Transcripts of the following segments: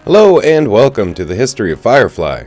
Hello and welcome to the history of Firefly.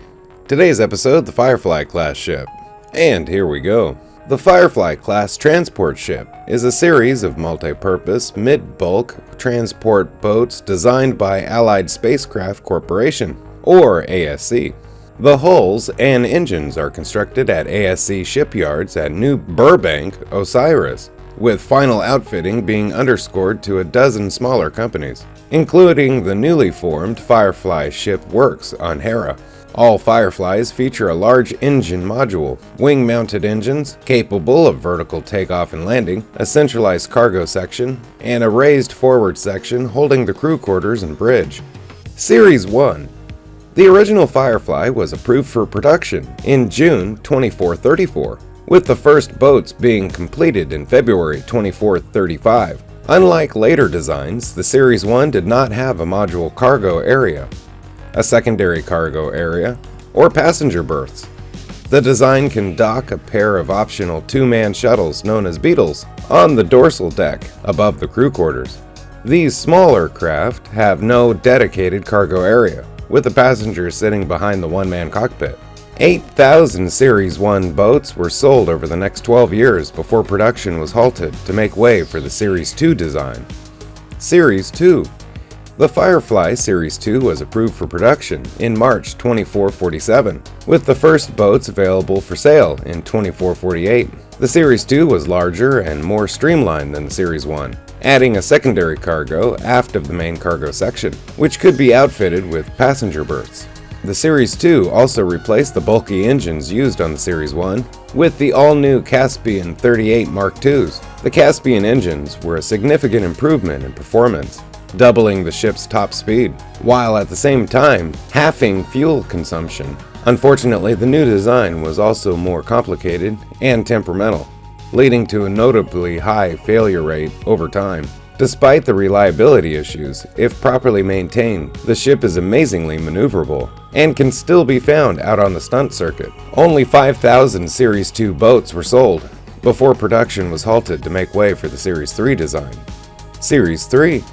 Today's episode, the Firefly-class ship. And here we go. The Firefly-class transport ship is a series of multi-purpose, mid-bulk transport boats designed by Allied Spacecraft Corporation, or ASC. The hulls and engines are constructed at ASC shipyards at New Burbank, Osiris, with final outfitting being underscored to a dozen smaller companies, including the newly formed Firefly Ship Works on Hera. All Fireflys feature a large engine module, wing-mounted engines capable of vertical takeoff and landing, a centralized cargo section, and a raised forward section holding the crew quarters and bridge. Series 1. The original Firefly was approved for production in June 2434, with the first boats being completed in February 2435. Unlike later designs, the Series 1 did not have a module cargo area, a secondary cargo area, or passenger berths. The design can dock a pair of optional two-man shuttles known as Beetles on the dorsal deck above the crew quarters. These smaller craft have no dedicated cargo area, with the passengers sitting behind the one-man cockpit. 8,000 Series 1 boats were sold over the next 12 years before production was halted to make way for the Series 2 design. Series 2. The Firefly Series 2 was approved for production in March 2447, with the first boats available for sale in 2448. The Series 2 was larger and more streamlined than the Series 1, adding a secondary cargo aft of the main cargo section, which could be outfitted with passenger berths. The Series 2 also replaced the bulky engines used on the Series 1 with the all-new Caspian 38 Mark IIs. The Caspian engines were a significant improvement in performance, doubling the ship's top speed, while at the same time halving fuel consumption. Unfortunately, the new design was also more complicated and temperamental, leading to a notably high failure rate over time. Despite the reliability issues, if properly maintained, the ship is amazingly maneuverable and can still be found out on the stunt circuit. Only 5,000 Series 2 boats were sold before production was halted to make way for the Series 3 design. Series 3.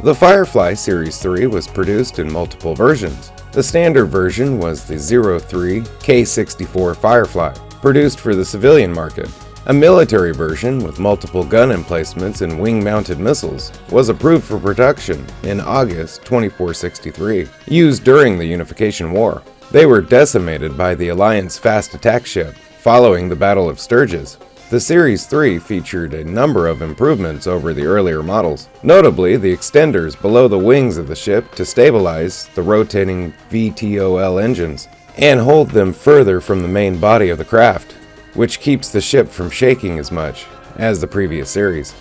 The Firefly Series 3 was produced in multiple versions. The standard version was the 03 K64 Firefly, produced for the civilian market. A military version with multiple gun emplacements and wing-mounted missiles was approved for production in August 2463, used during the Unification War. They were decimated by the Alliance fast attack ship following the Battle of Sturgis. The Series 3 featured a number of improvements over the earlier models, notably the extenders below the wings of the ship to stabilize the rotating VTOL engines and hold them further from the main body of the craft, which keeps the ship from shaking as much as the previous series,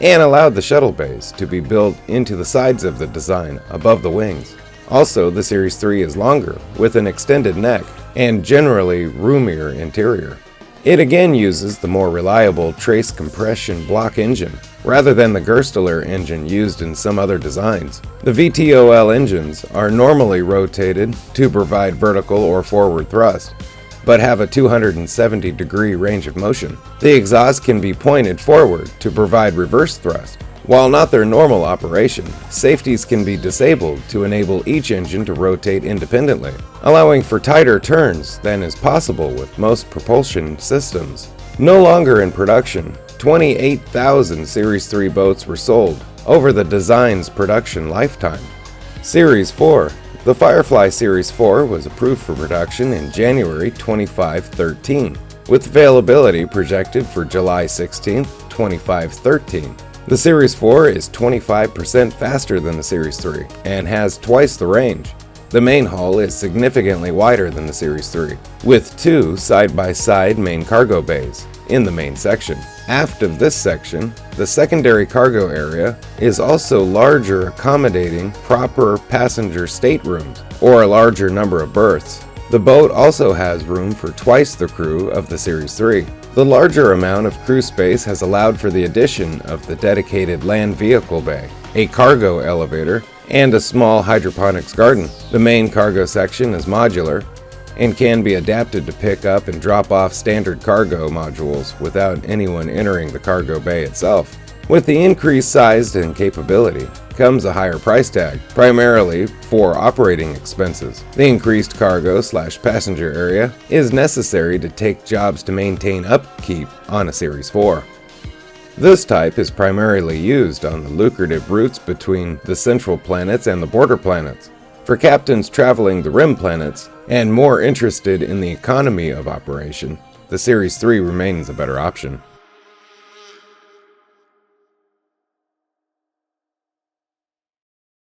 and allowed the shuttle bays to be built into the sides of the design above the wings. Also, the Series 3 is longer, with an extended neck and generally roomier interior. It again uses the more reliable trace compression block engine, rather than the Gerstler engine used in some other designs. The VTOL engines are normally rotated to provide vertical or forward thrust, but have a 270-degree range of motion. The exhaust can be pointed forward to provide reverse thrust. While not their normal operation, safeties can be disabled to enable each engine to rotate independently, allowing for tighter turns than is possible with most propulsion systems. No longer in production, 28,000 Series 3 boats were sold over the design's production lifetime. Series 4. The Firefly Series 4 was approved for production in January 2513, with availability projected for July 16, 2513. The Series 4 is 25% faster than the Series 3 and has twice the range. The main hull is significantly wider than the Series 3, with two side-by-side main cargo bays in the main section. Aft of this section, the secondary cargo area is also larger, accommodating proper passenger staterooms or a larger number of berths. The boat also has room for twice the crew of the Series 3. The larger amount of crew space has allowed for the addition of the dedicated land vehicle bay, a cargo elevator, and a small hydroponics garden. The main cargo section is modular and can be adapted to pick up and drop off standard cargo modules without anyone entering the cargo bay itself. With the increased size and capability, comes a higher price tag, primarily for operating expenses. The increased cargo/passenger area is necessary to take jobs to maintain upkeep on a Series 4. This type is primarily used on the lucrative routes between the central planets and the border planets. For captains traveling the rim planets and more interested in the economy of operation, the Series 3 remains a better option.